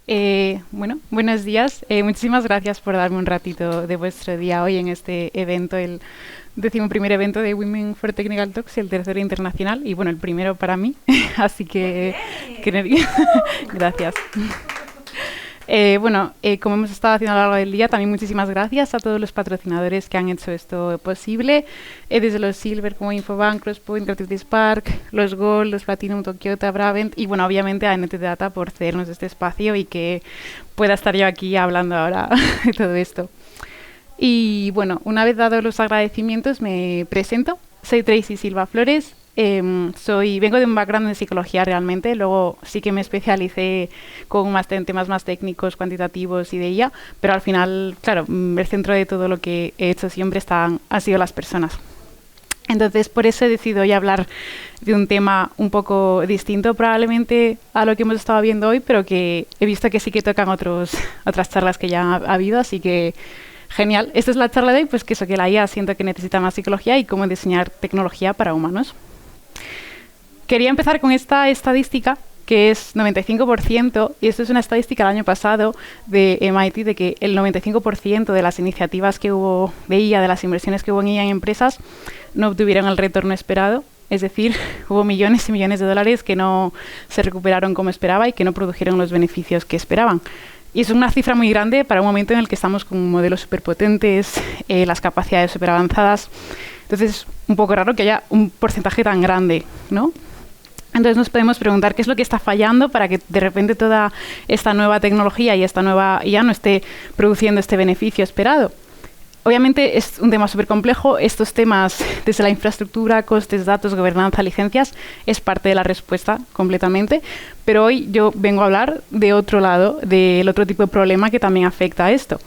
Bueno, buenos días. Muchísimas gracias por darme un ratito de vuestro día hoy en este evento, el 11º evento de Women for Technical Talks y el tercero internacional. Y bueno, el primero para mí. Así que, gracias. Como hemos estado haciendo a lo largo del día, también muchísimas gracias a todos los patrocinadores que han hecho esto posible, desde los Silver como Infobank, Crosspoint, Creativity Spark, los Gold, los Platinum, Tokyota, Bravent y bueno, obviamente a NTT Data por cedernos este espacio y que pueda estar yo aquí hablando ahora de todo esto. Y bueno, una vez dados los agradecimientos me presento. Soy Tracy Silva Flores. Vengo de un background de psicología realmente, luego sí que me especialicé con un máster en temas más técnicos, cuantitativos y de ella, pero al final, claro, el centro de todo lo que he hecho siempre han sido las personas. Entonces, por eso he decidido hoy hablar de un tema un poco distinto probablemente a lo que hemos estado viendo hoy, pero que he visto que sí que tocan otras charlas que ya ha habido, así que genial. Esta es la charla de hoy, pues que la IA siento que necesita más psicología y cómo diseñar tecnología para humanos. Quería empezar con esta estadística, que es 95%, y esto es una estadística del año pasado de MIT, de que el 95% de las iniciativas que hubo de IA, de las inversiones que hubo en IA en empresas, no obtuvieron el retorno esperado. Es decir, hubo millones y millones de dólares que no se recuperaron como esperaba y que no produjeron los beneficios que esperaban. Y es una cifra muy grande para un momento en el que estamos con modelos superpotentes, las capacidades súper avanzadas. Entonces, es un poco raro que haya un porcentaje tan grande, ¿no? Entonces nos podemos preguntar qué es lo que está fallando para que de repente toda esta nueva tecnología y esta nueva IA no esté produciendo este beneficio esperado. Obviamente es un tema súper complejo. Estos temas, desde la infraestructura, costes, datos, gobernanza, licencias, es parte de la respuesta completamente. Pero hoy yo vengo a hablar de otro lado, del otro tipo de problema que también afecta a esto,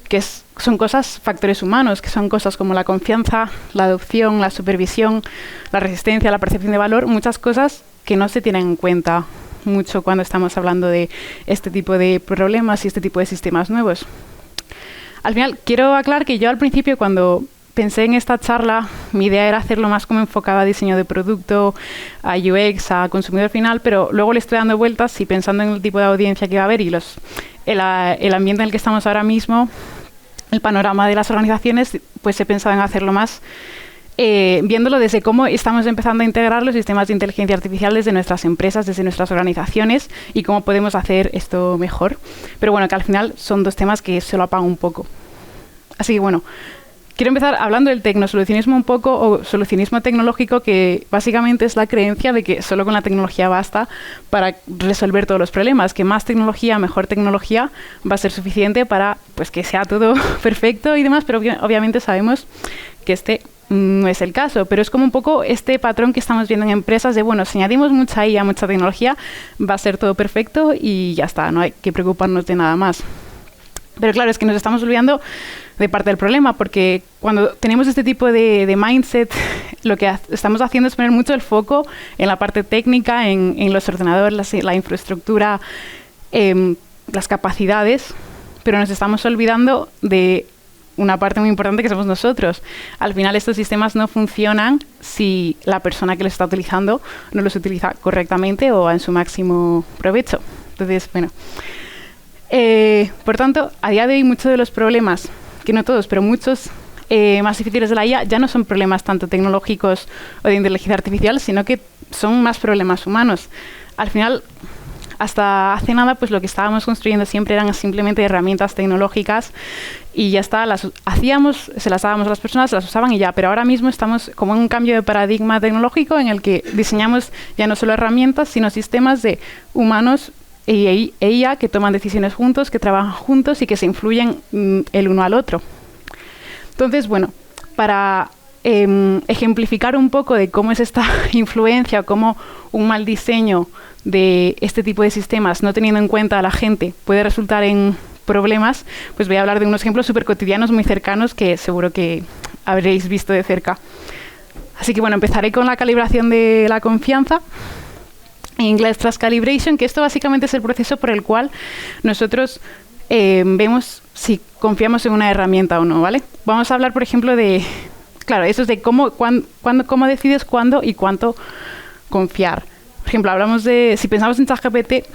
que son factores humanos, que son cosas como la confianza, la adopción, la supervisión, la resistencia, la percepción de valor, muchas cosas que no se tienen en cuenta mucho cuando estamos hablando de este tipo de problemas y este tipo de sistemas nuevos. Al final, quiero aclarar que yo al principio, cuando pensé en esta charla, mi idea era hacerlo más como enfocado a diseño de producto, a UX, a consumidor final, pero luego le estoy dando vueltas y pensando en el tipo de audiencia que va a haber y el ambiente en el que estamos ahora mismo, el panorama de las organizaciones, pues he pensado en hacerlo más viéndolo desde cómo estamos empezando a integrar los sistemas de inteligencia artificial desde nuestras empresas, desde nuestras organizaciones y cómo podemos hacer esto mejor. Pero bueno, que al final son dos temas que se lo apagan un poco. Así que bueno, quiero empezar hablando del tecnosolucionismo un poco, o solucionismo tecnológico, que básicamente es la creencia de que solo con la tecnología basta para resolver todos los problemas, que más tecnología, mejor tecnología va a ser suficiente para pues que sea todo perfecto y demás, pero obviamente sabemos que no es el caso, pero es como un poco este patrón que estamos viendo en empresas de, bueno, si añadimos mucha IA, mucha tecnología, va a ser todo perfecto y ya está, no hay que preocuparnos de nada más. Pero claro, es que nos estamos olvidando de parte del problema, porque cuando tenemos este tipo de mindset, lo que estamos haciendo es poner mucho el foco en la parte técnica, en los ordenadores, la infraestructura, las capacidades, pero nos estamos olvidando de una parte muy importante que somos nosotros. Al final estos sistemas no funcionan si la persona que los está utilizando no los utiliza correctamente o en su máximo provecho. Entonces, bueno. Por tanto, a día de hoy muchos de los problemas, que no todos, pero muchos más difíciles de la IA, ya no son problemas tanto tecnológicos o de inteligencia artificial, sino que son más problemas humanos. Al final, hasta hace nada, pues lo que estábamos construyendo siempre eran simplemente herramientas tecnológicas y ya está, las hacíamos, se las dábamos a las personas, las usaban y ya, pero ahora mismo estamos como en un cambio de paradigma tecnológico en el que diseñamos ya no solo herramientas, sino sistemas de humanos e IA que toman decisiones juntos, que trabajan juntos y que se influyen el uno al otro. Entonces, bueno, para ejemplificar un poco de cómo es esta influencia o cómo un mal diseño de este tipo de sistemas, no teniendo en cuenta a la gente, puede resultar en problemas, pues voy a hablar de unos ejemplos súper cotidianos, muy cercanos, que seguro que habréis visto de cerca. Así que bueno, empezaré con la calibración de la confianza. En inglés, trust calibration, que esto básicamente es el proceso por el cual nosotros vemos si confiamos en una herramienta o no, ¿vale? Vamos a hablar, por ejemplo, claro, eso es de cómo decides cuándo y cuánto confiar. Por ejemplo, hablamos si pensamos en ChatGPT,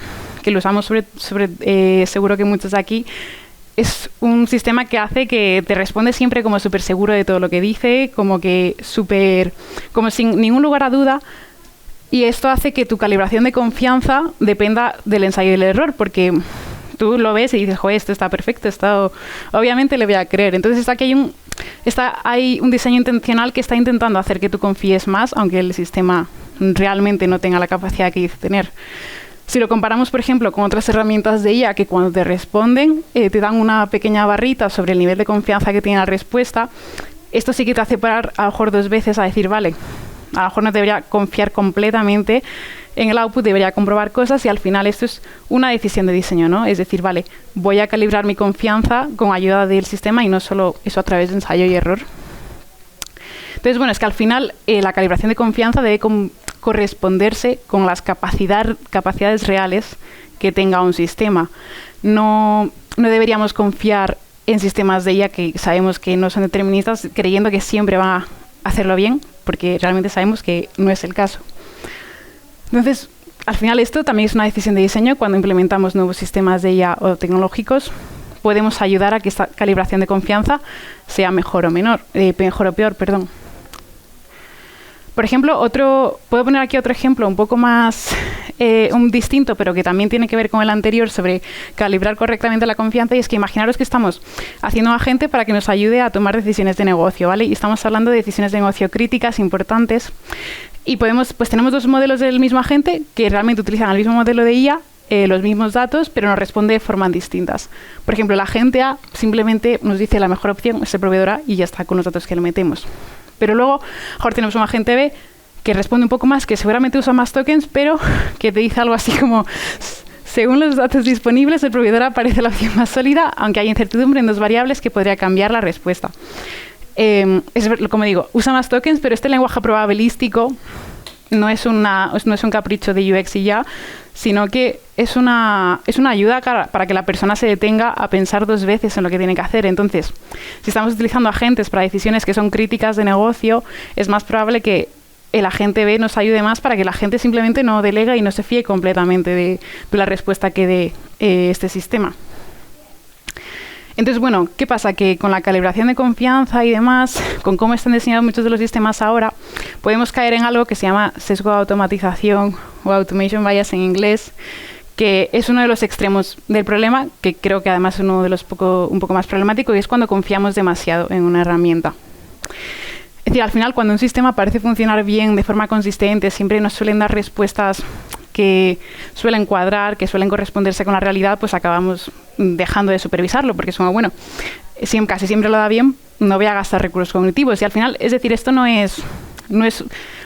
que que lo usamos seguro que muchos de aquí, es un sistema que hace que te responde siempre como súper seguro de todo lo que dice, como sin ningún lugar a duda. Y esto hace que tu calibración de confianza dependa del ensayo y del error, porque tú lo ves y dices, joder, esto está perfecto, obviamente le voy a creer. Entonces aquí hay un diseño intencional que está intentando hacer que tú confíes más, aunque el sistema realmente no tenga la capacidad que dice tener. Si lo comparamos, por ejemplo, con otras herramientas de IA que cuando te responden te dan una pequeña barrita sobre el nivel de confianza que tiene la respuesta, esto sí que te hace parar a lo mejor 2 veces a decir, vale, a lo mejor no debería confiar completamente en el output, debería comprobar cosas y al final esto es una decisión de diseño, ¿no? Es decir, vale, voy a calibrar mi confianza con ayuda del sistema y no solo eso a través de ensayo y error. Entonces, bueno, es que al final la calibración de confianza debe corresponderse con las capacidades reales que tenga un sistema. No deberíamos confiar en sistemas de IA que sabemos que no son deterministas creyendo que siempre van a hacerlo bien, porque realmente sabemos que no es el caso. Entonces, al final esto también es una decisión de diseño. Cuando implementamos nuevos sistemas de IA o tecnológicos, podemos ayudar a que esta calibración de confianza sea mejor o peor, perdón. Por ejemplo, puedo poner aquí otro ejemplo un poco más un distinto, pero que también tiene que ver con el anterior sobre calibrar correctamente la confianza, y es que imaginaros que estamos haciendo un agente para que nos ayude a tomar decisiones de negocio, ¿vale? Y estamos hablando de decisiones de negocio críticas, importantes, y tenemos 2 modelos del mismo agente que realmente utilizan el mismo modelo de IA, los mismos datos, pero nos responde de formas distintas. Por ejemplo, el agente A simplemente nos dice la mejor opción es el proveedor A y ya está con los datos que le metemos. Pero luego, ahora tenemos un agente B que responde un poco más, que seguramente usa más tokens, pero que te dice algo así como, según los datos disponibles, el proveedor A parece la opción más sólida, aunque hay incertidumbre en 2 variables que podría cambiar la respuesta. Como digo, usa más tokens, pero este lenguaje probabilístico no es un capricho de UX y ya, sino que es una ayuda para que la persona se detenga a pensar 2 veces en lo que tiene que hacer. Entonces, si estamos utilizando agentes para decisiones que son críticas de negocio, es más probable que el agente B nos ayude más para que la gente simplemente no delegue y no se fíe completamente de la respuesta que dé este sistema. Entonces, bueno, ¿qué pasa? Que con la calibración de confianza y demás, con cómo están diseñados muchos de los sistemas ahora, podemos caer en algo que se llama sesgo de automatización o automation bias en inglés, que es uno de los extremos del problema, que creo que además es uno de los un poco más problemático, y es cuando confiamos demasiado en una herramienta. Es decir, al final, cuando un sistema parece funcionar bien, de forma consistente, siempre nos suelen dar respuestas que suelen cuadrar, que suelen corresponderse con la realidad, pues acabamos dejando de supervisarlo, porque es como, bueno, casi siempre lo da bien, no voy a gastar recursos cognitivos. Y al final, es decir, esto no es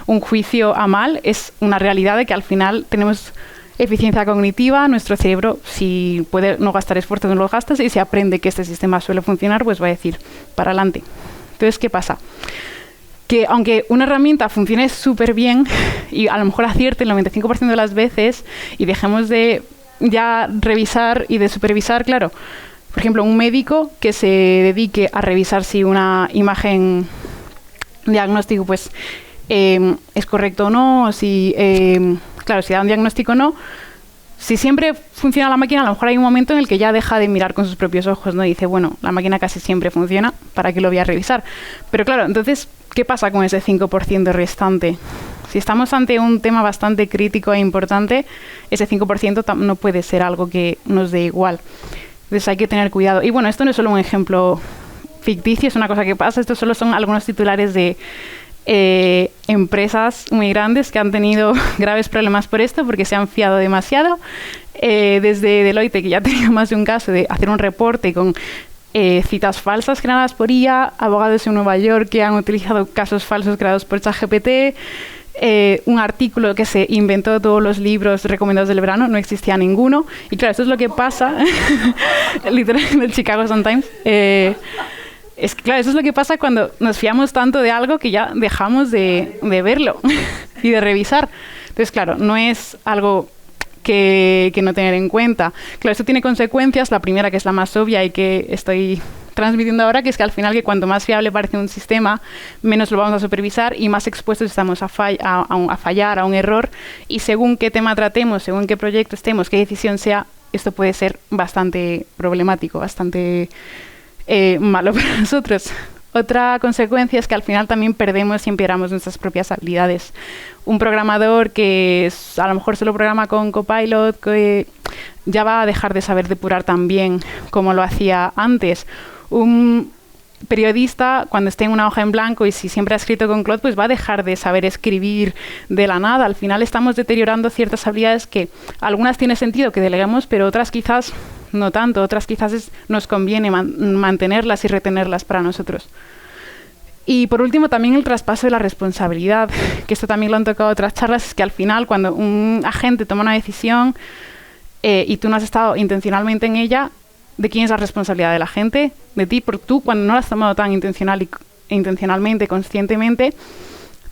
un juicio a mal, es una realidad de que al final tenemos eficiencia cognitiva, nuestro cerebro, si puede no gastar esfuerzos, no los gastas, y si aprende que este sistema suele funcionar, pues va a decir, para adelante. Entonces, ¿qué pasa? Que aunque una herramienta funcione súper bien y a lo mejor acierte el 95% de las veces y dejemos de ya revisar y de supervisar, claro, por ejemplo, un médico que se dedique a revisar si una imagen diagnóstico pues es correcto o no, si da un diagnóstico o no. Si siempre funciona la máquina, a lo mejor hay un momento en el que ya deja de mirar con sus propios ojos, ¿no? Y dice, bueno, la máquina casi siempre funciona, ¿para qué lo voy a revisar? Pero claro, entonces, ¿qué pasa con ese 5% restante? Si estamos ante un tema bastante crítico e importante, ese 5% no puede ser algo que nos dé igual. Entonces hay que tener cuidado. Y bueno, esto no es solo un ejemplo ficticio, es una cosa que pasa. Estos solo son algunos titulares de empresas muy grandes que han tenido graves problemas por esto, porque se han fiado demasiado. Desde Deloitte, que ya ha tenido más de un caso de hacer un reporte con citas falsas creadas por IA, abogados en Nueva York que han utilizado casos falsos creados por ChatGPT, un artículo que se inventó todos los libros recomendados del verano, no existía ninguno. Y claro, esto es lo que pasa, literalmente el Chicago Sun-Times. Claro, eso es lo que pasa cuando nos fiamos tanto de algo que ya dejamos de verlo y de revisar. Entonces, claro, no es algo que no tener en cuenta. Claro, esto tiene consecuencias. La primera, que es la más obvia y que estoy transmitiendo ahora, que es que al final que cuanto más fiable parece un sistema, menos lo vamos a supervisar y más expuestos estamos a fallar, a un error, y según qué tema tratemos, según qué proyecto estemos, qué decisión sea, esto puede ser bastante problemático, bastante malo para nosotros. Otra consecuencia es que al final también perdemos y empeoramos nuestras propias habilidades. Un programador que a lo mejor solo programa con Copilot, que ya va a dejar de saber depurar tan bien como lo hacía antes. Un periodista, cuando esté en una hoja en blanco y si siempre ha escrito con Claude, pues va a dejar de saber escribir de la nada. Al final estamos deteriorando ciertas habilidades que algunas tiene sentido que deleguemos, pero otras quizás no tanto, otras quizás nos conviene mantenerlas y retenerlas para nosotros. Y por último también el traspaso de la responsabilidad, que esto también lo han tocado otras charlas, es que al final cuando un agente toma una decisión y tú no has estado intencionalmente en ella, ¿de quién es la responsabilidad? ¿De la gente? ¿De ti? Porque tú cuando no la has tomado tan intencionalmente, conscientemente,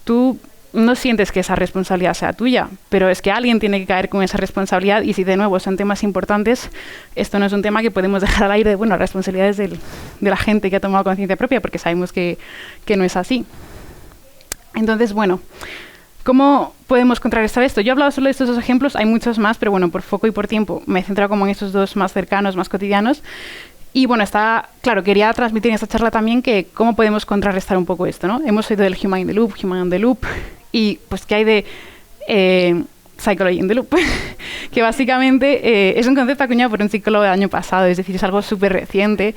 tú no sientes que esa responsabilidad sea tuya, pero es que alguien tiene que caer con esa responsabilidad y si de nuevo son temas importantes, esto no es un tema que podemos dejar al aire de, bueno, responsabilidades de la gente que ha tomado conciencia propia, porque sabemos que no es así. Entonces, bueno, ¿cómo podemos contrarrestar esto? Yo he hablado solo de estos dos ejemplos, hay muchos más, pero bueno, por foco y por tiempo me he centrado como en estos dos más cercanos, más cotidianos. Y bueno, claro, quería transmitir en esta charla también que cómo podemos contrarrestar un poco esto, ¿no? Hemos oído del Human in the Loop, Human in the Loop, y pues ¿qué hay de Psychology in the Loop? Que básicamente es un concepto acuñado por un psicólogo del año pasado, es decir, es algo súper reciente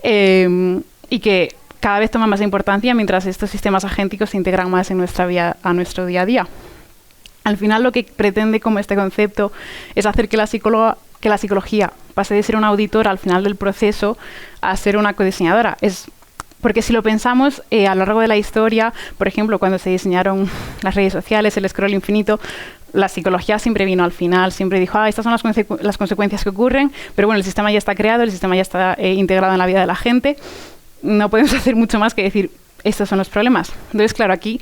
y que cada vez toma más importancia mientras estos sistemas agénticos se integran más en a nuestro día a día. Al final lo que pretende como este concepto es hacer que la psicología pase de ser una auditora al final del proceso a ser una codiseñadora. Porque si lo pensamos, a lo largo de la historia, por ejemplo, cuando se diseñaron las redes sociales, el scroll infinito, la psicología siempre vino al final, siempre dijo, estas son las consecuencias que ocurren, pero bueno, el sistema ya está creado, el sistema ya está integrado en la vida de la gente, no podemos hacer mucho más que decir, estos son los problemas. Entonces, claro, aquí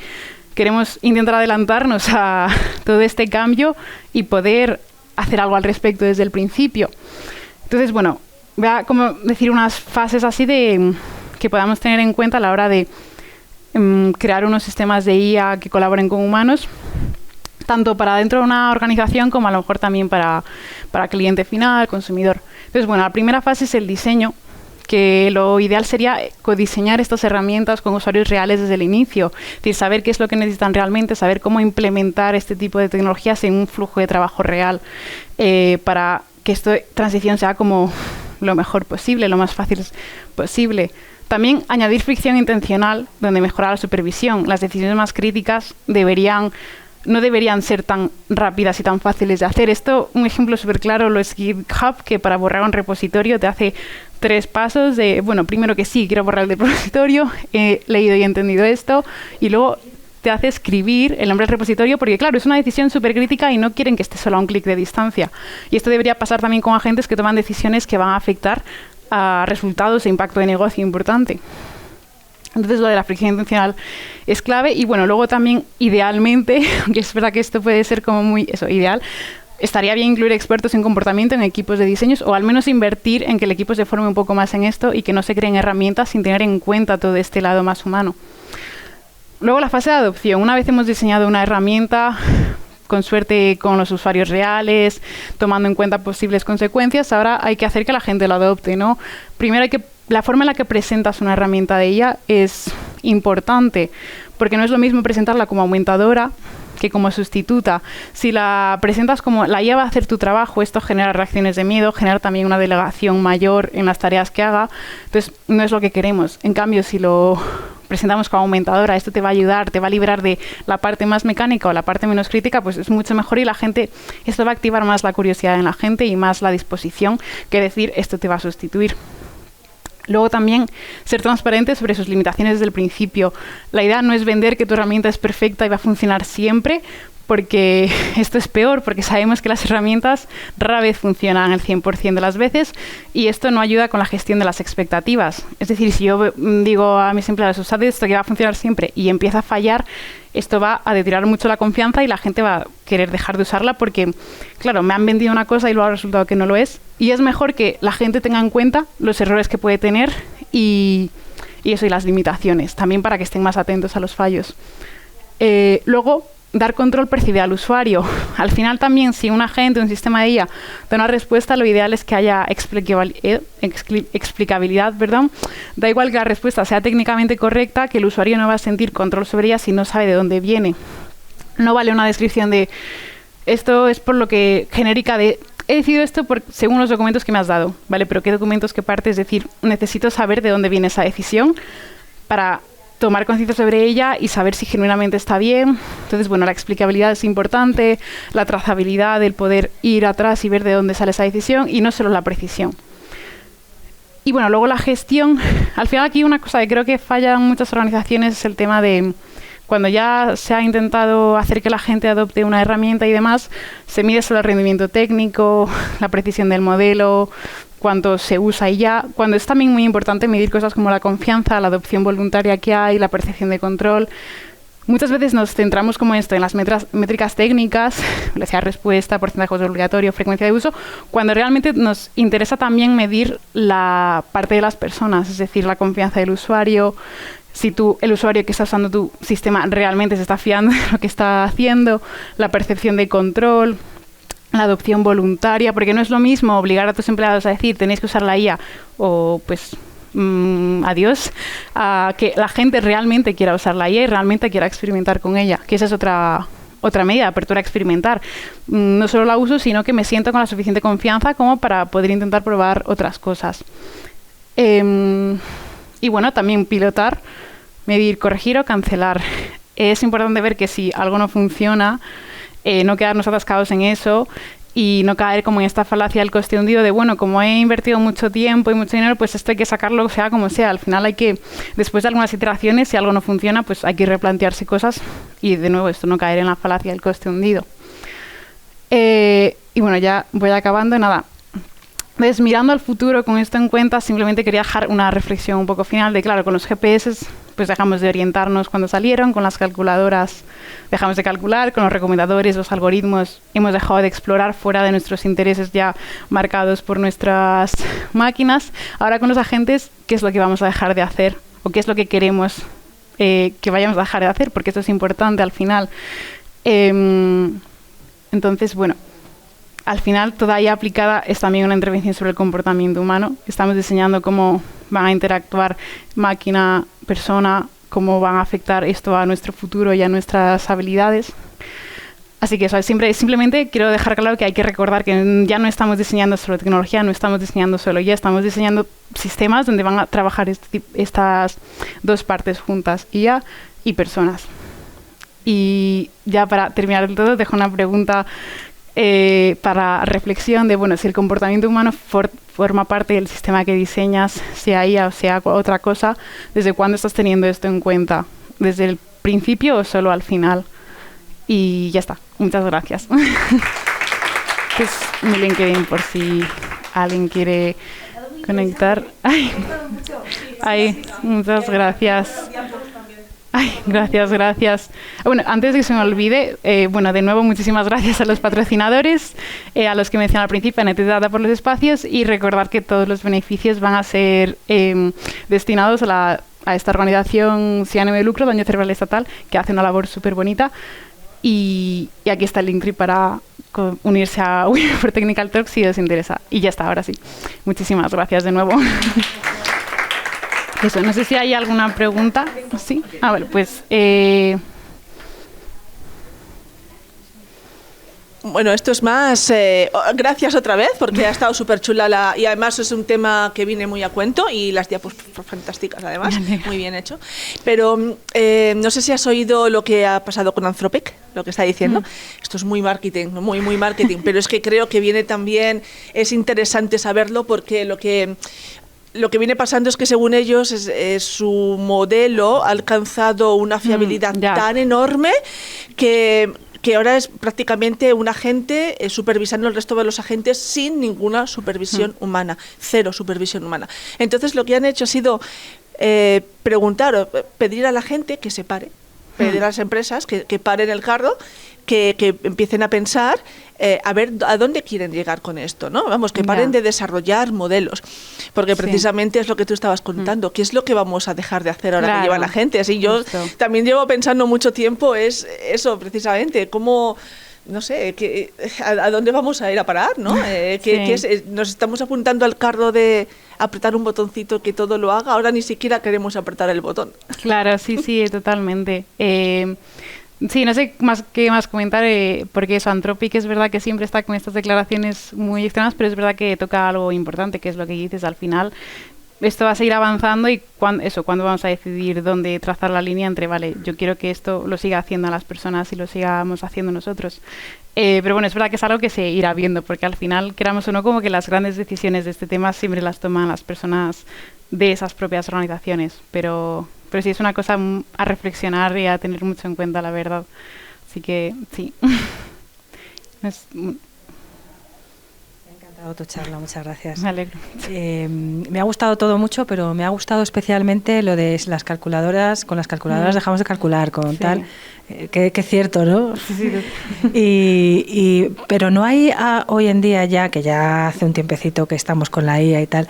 queremos intentar adelantarnos a todo este cambio y poder hacer algo al respecto desde el principio. Entonces, bueno, voy a como decir unas fases así que podamos tener en cuenta a la hora de crear unos sistemas de IA que colaboren con humanos, tanto para dentro de una organización como a lo mejor también para cliente final, consumidor. Entonces, bueno, la primera fase es el diseño, que lo ideal sería codiseñar estas herramientas con usuarios reales desde el inicio, es decir, saber qué es lo que necesitan realmente, saber cómo implementar este tipo de tecnologías en un flujo de trabajo real para que esta transición sea como lo mejor posible, lo más fácil posible. También añadir fricción intencional, donde mejorar la supervisión. Las decisiones más críticas no deberían ser tan rápidas y tan fáciles de hacer. Esto, un ejemplo súper claro, lo es GitHub, que para borrar un repositorio te hace 3 pasos de, bueno, primero que sí, quiero borrar el repositorio, he leído y entendido esto, y luego te hace escribir el nombre del repositorio, porque claro, es una decisión súper crítica y no quieren que esté solo a un clic de distancia. Y esto debería pasar también con agentes que toman decisiones que van a afectar a resultados e impacto de negocio importante. Entonces lo de la fricción intencional es clave y bueno, luego también idealmente, aunque es verdad que esto puede ser como muy ideal, estaría bien incluir expertos en comportamiento en equipos de diseños o al menos invertir en que el equipo se forme un poco más en esto y que no se creen herramientas sin tener en cuenta todo este lado más humano. Luego la fase de adopción. Una vez hemos diseñado una herramienta, con suerte con los usuarios reales, tomando en cuenta posibles consecuencias, ahora hay que hacer que la gente lo adopte, ¿no? Primero la forma en la que presentas una herramienta de IA es importante, porque no es lo mismo presentarla como aumentadora que como sustituta. Si la presentas como la IA va a hacer tu trabajo, esto genera reacciones de miedo, genera también una delegación mayor en las tareas que haga, entonces no es lo que queremos. En cambio, si lo presentamos como aumentadora, esto te va a ayudar, te va a liberar de la parte más mecánica o la parte menos crítica, pues es mucho mejor y esto va a activar más la curiosidad en la gente y más la disposición que decir esto te va a sustituir. Luego también ser transparente sobre sus limitaciones desde el principio. La idea no es vender que tu herramienta es perfecta y va a funcionar siempre, porque esto es peor, porque sabemos que las herramientas rara vez funcionan el 100% de las veces y esto no ayuda con la gestión de las expectativas. Es decir, si yo digo a mis empleados, usad esto que va a funcionar siempre y empieza a fallar, esto va a deteriorar mucho la confianza y la gente va a querer dejar de usarla porque, claro, me han vendido una cosa y luego ha resultado que no lo es. Y es mejor que la gente tenga en cuenta los errores que puede tener y eso, y las limitaciones, también para que estén más atentos a los fallos. Luego, dar control percibe al usuario. Al final también, si un agente, un sistema de IA, da una respuesta, lo ideal es que haya explicabilidad, perdón. Da igual que la respuesta sea técnicamente correcta, que el usuario no va a sentir control sobre ella si no sabe de dónde viene. No vale una descripción de esto es por lo que genérica de he decidido esto según los documentos que me has dado, ¿vale? Pero ¿qué documentos, qué parte? Es decir, necesito saber de dónde viene esa decisión para tomar conciencia sobre ella y saber si genuinamente está bien. Entonces, bueno, la explicabilidad es importante, la trazabilidad, el poder ir atrás y ver de dónde sale esa decisión y no solo la precisión. Y bueno, luego la gestión. Al final aquí una cosa que creo que falla en muchas organizaciones es el tema de cuando ya se ha intentado hacer que la gente adopte una herramienta y demás, se mide solo el rendimiento técnico, la precisión del modelo, cuánto se usa y ya. Cuando es también muy importante medir cosas como la confianza, la adopción voluntaria que hay, la percepción de control. Muchas veces nos centramos como esto en las métricas técnicas, velocidad de respuesta, porcentaje obligatorio, frecuencia de uso, cuando realmente nos interesa también medir la parte de las personas, es decir, la confianza del usuario, si el usuario que está usando tu sistema realmente se está fiando de lo que está haciendo, la percepción de control, la adopción voluntaria, porque no es lo mismo obligar a tus empleados a decir tenéis que usar la IA o pues adiós, a que la gente realmente quiera usar la IA y realmente quiera experimentar con ella, que esa es otra medida, apertura a experimentar. No solo la uso, sino que me siento con la suficiente confianza como para poder intentar probar otras cosas. Y bueno, también pilotar, medir, corregir o cancelar. Es importante ver que si algo no funciona, no quedarnos atascados en eso y no caer como en esta falacia del coste hundido de, bueno, como he invertido mucho tiempo y mucho dinero, pues esto hay que sacarlo sea como sea. Al final hay que, después de algunas iteraciones, si algo no funciona, pues hay que replantearse cosas y de nuevo esto, no caer en la falacia del coste hundido. Y bueno, ya voy acabando, nada. Entonces, mirando al futuro con esto en cuenta, simplemente quería dejar una reflexión un poco final de, claro, con los GPS pues dejamos de orientarnos cuando salieron, con las calculadoras dejamos de calcular, con los recomendadores, los algoritmos hemos dejado de explorar fuera de nuestros intereses ya marcados por nuestras máquinas. Ahora con los agentes, ¿qué es lo que vamos a dejar de hacer? ¿O qué es lo que queremos que vayamos a dejar de hacer? Porque esto es importante al final. Entonces, bueno, al final, toda IA aplicada es también una intervención sobre el comportamiento humano. Estamos diseñando cómo van a interactuar máquina, persona, cómo van a afectar esto a nuestro futuro y a nuestras habilidades. Así que eso, simplemente quiero dejar claro que hay que recordar que ya no estamos diseñando solo tecnología, no estamos diseñando solo IA, estamos diseñando sistemas donde van a trabajar estas dos partes juntas, IA y personas. Y ya para terminar del todo, dejo una pregunta para reflexión de, bueno, si el comportamiento humano forma parte del sistema que diseñas, sea IA o sea otra cosa, ¿desde cuándo estás teniendo esto en cuenta? ¿Desde el principio o solo al final? Y ya está. Muchas gracias. Es mi LinkedIn por si alguien quiere conectar. Ay, muchas gracias. Ay, gracias. Bueno, antes de que se me olvide, bueno, de nuevo, muchísimas gracias a los patrocinadores, a los que mencioné al principio, a NetData por los espacios, y recordar que todos los beneficios van a ser destinados a esta organización sin ánimo de lucro, Daño Cerebral Estatal, que hace una labor súper bonita. Y aquí está el link para unirse a Women for Technical Talks si os interesa. Y ya está, ahora sí. Muchísimas gracias de nuevo. Eso, no sé si hay alguna pregunta. ¿Sí? Bueno, pues... Bueno, esto es más... gracias otra vez, porque ha estado súper chula y además es un tema que viene muy a cuento y las diapos fantásticas además, muy bien hecho. Pero no sé si has oído lo que ha pasado con Anthropic, lo que está diciendo. Esto es muy marketing, muy marketing, pero es que creo que viene también... Es interesante saberlo porque lo que viene pasando es que según ellos su modelo ha alcanzado una fiabilidad tan enorme que ahora es prácticamente un agente supervisando el resto de los agentes sin ninguna supervisión humana, cero supervisión humana. Entonces lo que han hecho ha sido pedir a la gente que se pare, pedir a las empresas que paren el carro, que empiecen a pensar a ver a dónde quieren llegar con esto, ¿no? Vamos, que paren de desarrollar modelos, porque precisamente es lo que tú estabas contando, ¿qué es lo que vamos a dejar de hacer ahora que lleva la gente? Así yo también llevo pensando mucho tiempo, es eso precisamente, cómo... No sé, ¿a dónde vamos a ir a parar, no? Nos estamos apuntando al carro de apretar un botoncito que todo lo haga, ahora ni siquiera queremos apretar el botón. Claro, sí, totalmente. Sí, no sé qué más comentar, porque eso, Anthropic es verdad que siempre está con estas declaraciones muy extremas, pero es verdad que toca algo importante, que es lo que dices al final. Esto va a seguir avanzando y ¿cuándo vamos a decidir dónde trazar la línea entre, vale, yo quiero que esto lo siga haciendo las personas y lo sigamos haciendo nosotros? Pero bueno, es verdad que es algo que se irá viendo, porque al final, queramos o no, como que las grandes decisiones de este tema siempre las toman las personas de esas propias organizaciones, pero sí es una cosa a reflexionar y a tener mucho en cuenta, la verdad. Así que sí. Tu charla, muchas gracias. Me alegro. Me ha gustado todo mucho, pero me ha gustado especialmente lo de las calculadoras. Con las calculadoras dejamos de calcular, con tal. Que es cierto, ¿no? Sí. Pero no hay hoy en día ya, que ya hace un tiempecito que estamos con la IA y tal,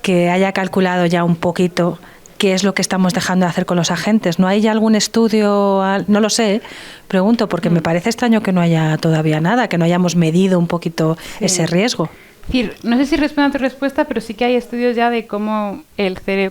que haya calculado ya un poquito qué es lo que estamos dejando de hacer con los agentes. ¿No hay ya algún estudio? No lo sé, pregunto, porque me parece extraño que no haya todavía nada, que no hayamos medido un poquito ese riesgo. No sé si respondo a tu respuesta, pero sí que hay estudios ya de cómo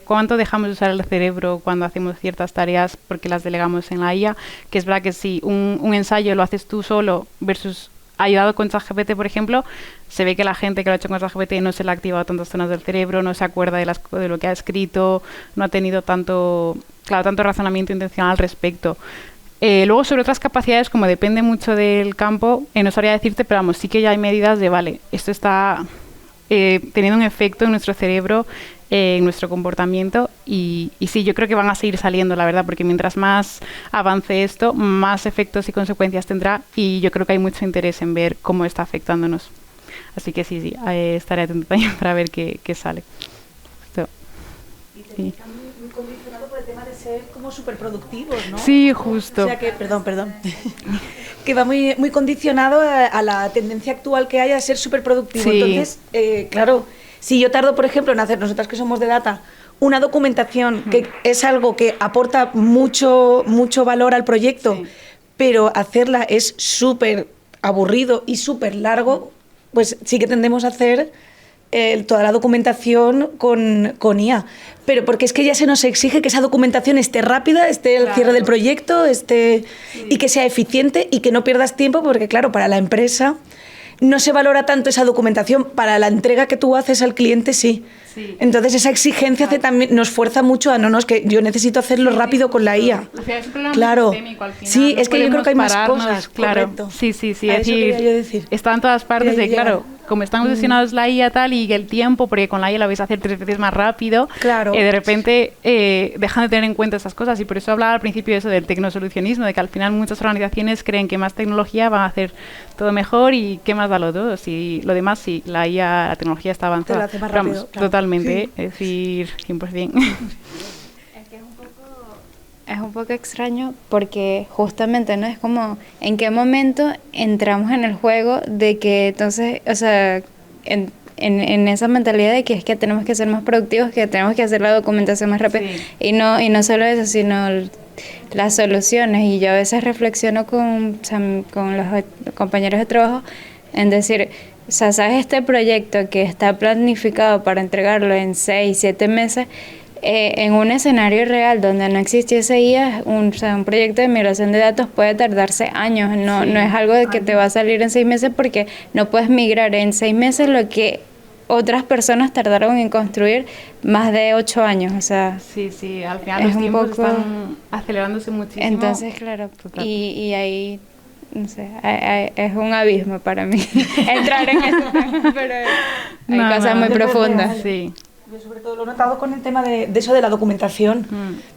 cuánto dejamos de usar el cerebro cuando hacemos ciertas tareas porque las delegamos en la IA, que es verdad que si un ensayo lo haces tú solo versus ayudado con ChatGPT, por ejemplo, se ve que la gente que lo ha hecho con ChatGPT no se le ha activado tantas zonas del cerebro, no se acuerda de lo que ha escrito, no ha tenido tanto razonamiento intencional al respecto. Luego, sobre otras capacidades, como depende mucho del campo, no sabría decirte, pero vamos, sí que ya hay medidas de, vale, esto está teniendo un efecto en nuestro cerebro, en nuestro comportamiento, y sí, yo creo que van a seguir saliendo, la verdad, porque mientras más avance esto, más efectos y consecuencias tendrá, y yo creo que hay mucho interés en ver cómo está afectándonos. Así que sí, estaré atento también para ver qué sale. Sí. Muy condicionado por el tema de ser como superproductivos, ¿no? Sí, justo. O sea que, perdón. Que va muy condicionado a la tendencia actual que hay a ser superproductivo. Sí. Entonces, claro, si yo tardo, por ejemplo, en hacer, nosotras que somos de data, una documentación que es algo que aporta mucho valor al proyecto, pero hacerla es súper aburrido y súper largo, pues sí que tendemos a hacer toda la documentación con IA. Pero porque es que ya se nos exige que esa documentación esté rápida, esté al cierre del proyecto, y que sea eficiente y que no pierdas tiempo, porque claro, para la empresa no se valora tanto esa documentación, para la entrega que tú haces al cliente sí. Entonces esa exigencia también nos fuerza mucho a es que yo necesito hacerlo rápido con la IA. O sea, es un problema sistémico al final. Sí, es que yo creo que hay más cosas. Claro. Correcto. Sí, es decir, está en todas partes de, claro, como están obsesionados la IA tal y el tiempo, porque con la IA la vais a hacer 3 veces más rápido, de repente dejan de tener en cuenta esas cosas, y por eso hablaba al principio de eso del tecnosolucionismo, de que al final muchas organizaciones creen que más tecnología van a hacer todo mejor y qué más da lo todo, si lo demás, si la IA, la tecnología está avanzada. Te lo hace más rápido, vamos, totalmente, es decir, 100%. Es un poco extraño porque justamente, ¿no? Es como, ¿en qué momento entramos en el juego de que entonces, o sea, en esa mentalidad de que es que tenemos que ser más productivos, que tenemos que hacer la documentación más rápida, y no solo eso, sino las soluciones? Y yo a veces reflexiono con los compañeros de trabajo en decir, o sea, ¿sabes? Este proyecto que está planificado para entregarlo en 6, 7 meses, en un escenario real donde no existiese IA, un proyecto de migración de datos puede tardarse años, no es algo de que te va a salir en 6 meses, porque no puedes migrar en 6 meses lo que otras personas tardaron en construir más de 8 años, o sea... Sí, al final los tiempos están acelerándose muchísimo. Entonces, claro, y ahí... No sé, es un abismo para mí entrar en eso, pero hay cosas muy profundas. Sí. Yo sobre todo lo he notado con el tema de eso de la documentación.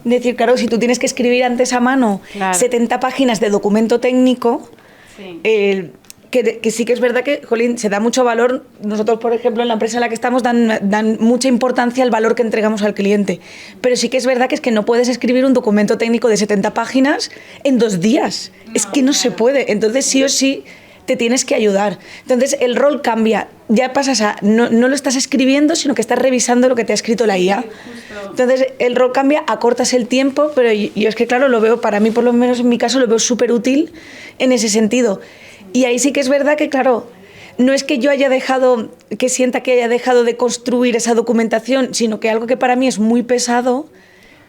Es decir, claro, si tú tienes que escribir antes a mano 70 páginas de documento técnico, que sí que es verdad que, jolín, se da mucho valor. Nosotros, por ejemplo, en la empresa en la que estamos, dan mucha importancia al valor que entregamos al cliente. Pero sí que es verdad que es que no puedes escribir un documento técnico de 70 páginas en 2 días. Es que no se puede. Entonces, sí o sí, te tienes que ayudar. Entonces, el rol cambia. Ya pasas a... No lo estás escribiendo, sino que estás revisando lo que te ha escrito la IA. Entonces, el rol cambia, acortas el tiempo, pero yo es que, claro, lo veo, para mí, por lo menos en mi caso, lo veo súper útil en ese sentido. Y ahí sí que es verdad que, claro, no es que yo sienta que haya dejado de construir esa documentación, sino que algo que para mí es muy pesado,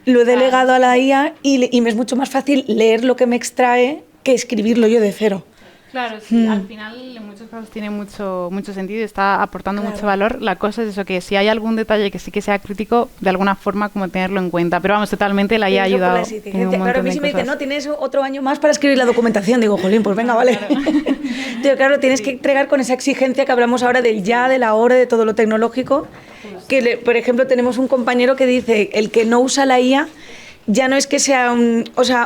lo he delegado a la IA y me es mucho más fácil leer lo que me extrae que escribirlo yo de cero. Claro, sí, al final en muchos casos tiene mucho sentido y está aportando mucho valor. La cosa es eso, que si hay algún detalle que sí que sea crítico, de alguna forma como tenerlo en cuenta. Pero vamos, totalmente la IA ha ayudado en un montón claro, a mí de sí me cosas. dicen, no, tienes otro año más para escribir la documentación. Digo, jolín, pues venga, vale. Claro, claro, tienes que entregar con esa exigencia que hablamos ahora del ya, de la hora, de todo lo tecnológico. Que, por ejemplo, tenemos un compañero que dice, el que no usa la IA ya no es que sea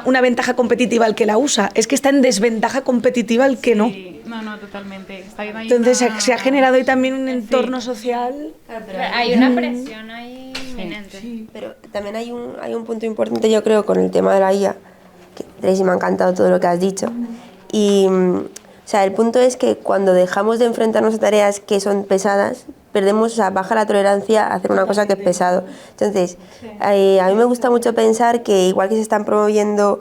una ventaja competitiva el que la usa, es que está en desventaja competitiva el que no. No, totalmente. Entonces se ha generado ahí también un entorno social. Claro, pero hay una presión ahí inminente. Sí. Pero también hay un punto importante, yo creo, con el tema de la IA, que Tracy, me ha encantado todo lo que has dicho. Y, o sea, el punto es que cuando dejamos de enfrentarnos a tareas que son pesadas, perdemos, o sea, baja la tolerancia a hacer una cosa que es pesado. Entonces, a mí me gusta mucho pensar que igual que se están promoviendo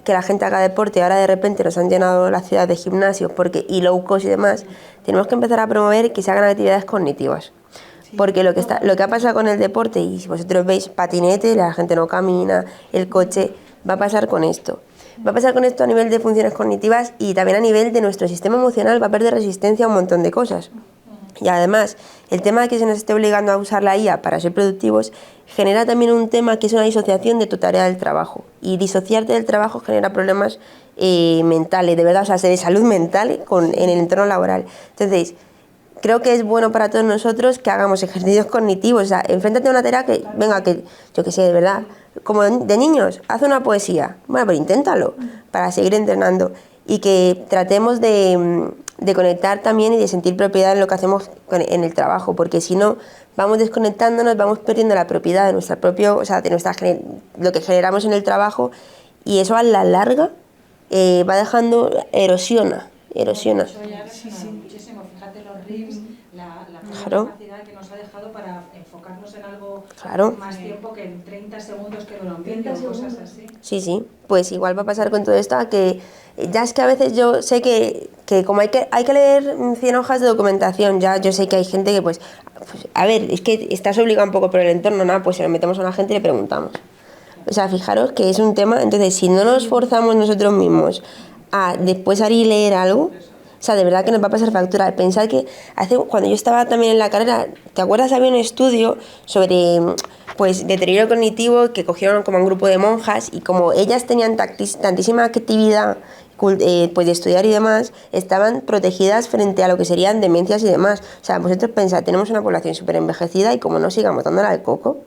que la gente haga deporte, ahora de repente nos han llenado la ciudad de gimnasios y low cost y demás, tenemos que empezar a promover que se hagan actividades cognitivas. Porque lo que ha pasado con el deporte, y si vosotros veis patinete, la gente no camina, el coche, va a pasar con esto. Va a pasar con esto a nivel de funciones cognitivas y también a nivel de nuestro sistema emocional, va a perder resistencia a un montón de cosas. Y además, el tema de que se nos esté obligando a usar la IA para ser productivos genera también un tema que es una disociación de tu tarea del trabajo. Y disociarte del trabajo genera problemas mentales, de verdad, o sea, de salud mental en el entorno laboral. Entonces, creo que es bueno para todos nosotros que hagamos ejercicios cognitivos. O sea, enfréntate a una tarea que, venga, que yo que sé, de verdad, como de niños, haz una poesía. Bueno, pero inténtalo para seguir entrenando. Y que tratemos de conectar también y de sentir propiedad en lo que hacemos en el trabajo, porque si no, vamos desconectándonos, vamos perdiendo la propiedad de nuestra propio, o sea, de lo que generamos en el trabajo, y eso a la larga va dejando, erosiona. Sí, muchísimo. Fíjate los reels, la capacidad que nos ha dejado para enfocarnos en algo más tiempo que en 30 segundos que dura un vídeo o cosas así. Sí, pues igual va a pasar con todo esto, a que ya es que a veces yo sé que como hay que leer 100 hojas de documentación, ya yo sé que hay gente que pues a ver, es que estás obligado un poco por el entorno, nada, pues se lo metemos a una gente y le preguntamos. O sea, fijaros que es un tema, entonces si no nos forzamos nosotros mismos a después salir y leer algo, o sea, de verdad que nos va a pasar factura. Pensar que cuando yo estaba también en la carrera, ¿te acuerdas? Había un estudio sobre pues deterioro cognitivo que cogieron como un grupo de monjas y como ellas tenían tantísima actividad pues de estudiar y demás, estaban protegidas frente a lo que serían demencias y demás. O sea, vosotros pensad, tenemos una población súper envejecida y como no sigamos dándola al coco,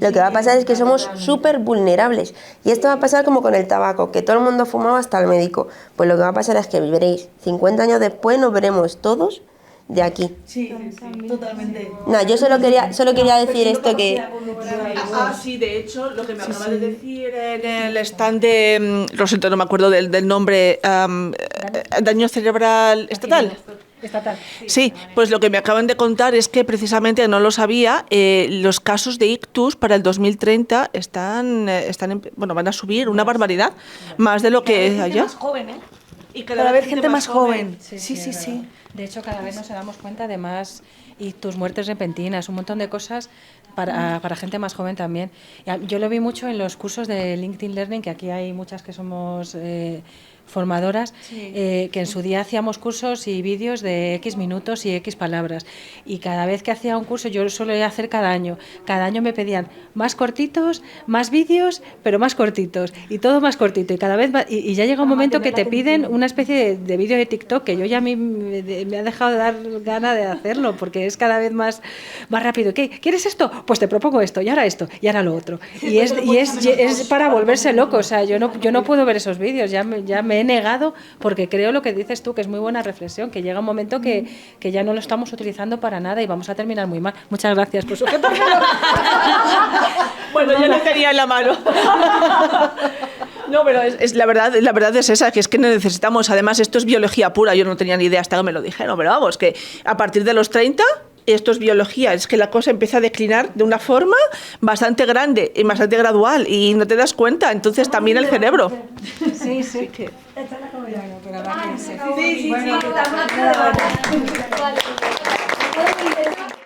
lo que va a pasar es que somos súper vulnerables. Y esto va a pasar como con el tabaco, que todo el mundo fumaba hasta el médico. Pues lo que va a pasar es que veréis, 50 años después nos veremos todos de aquí. Sí, totalmente. Nah, yo solo quería decir esto que... Sí, de hecho, lo que me acaba de decir en el stand de... Lo siento, no me acuerdo del nombre. Daño cerebral estatal. Sí, pues lo que me acaban de contar es que precisamente, no lo sabía, los casos de ictus para el 2030 van a subir una barbaridad, más de lo que haya. Más joven, ¿eh? Y cada vez gente más joven. Sí. De hecho, cada vez nos damos cuenta de más ictus, muertes repentinas, un montón de cosas para gente más joven también. Yo lo vi mucho en los cursos de LinkedIn Learning, que aquí hay muchas que somos formadoras, que en su día hacíamos cursos y vídeos de X minutos y X palabras. Y cada vez que hacía un curso, yo lo solía hacer cada año me pedían más cortitos, más vídeos, pero más cortitos, y todo más cortito. Y cada vez y ya llega un momento que te piden una especie de vídeo de TikTok, que yo ya a mí me ha dejado de dar gana de hacerlo, porque es cada vez más rápido. ¿Qué? ¿Quieres esto? Pues te propongo esto, y ahora lo otro. Y es para volverse loco. O sea, yo no puedo ver esos vídeos, ya me he he negado porque creo lo que dices tú, que es muy buena reflexión, que llega un momento que ya no lo estamos utilizando para nada y vamos a terminar muy mal. Muchas gracias por sujetármelo. Bueno, yo lo tenía en la mano. No, pero la verdad es esa, que es que necesitamos, además esto es biología pura, yo no tenía ni idea hasta que me lo dijeron, pero vamos, que a partir de los 30, esto es biología, es que la cosa empieza a declinar de una forma bastante grande y bastante gradual y no te das cuenta, entonces también el cerebro. Sí, sí. Que... Esta es la comida, pero la verdad que sí. Sí, sí, sí.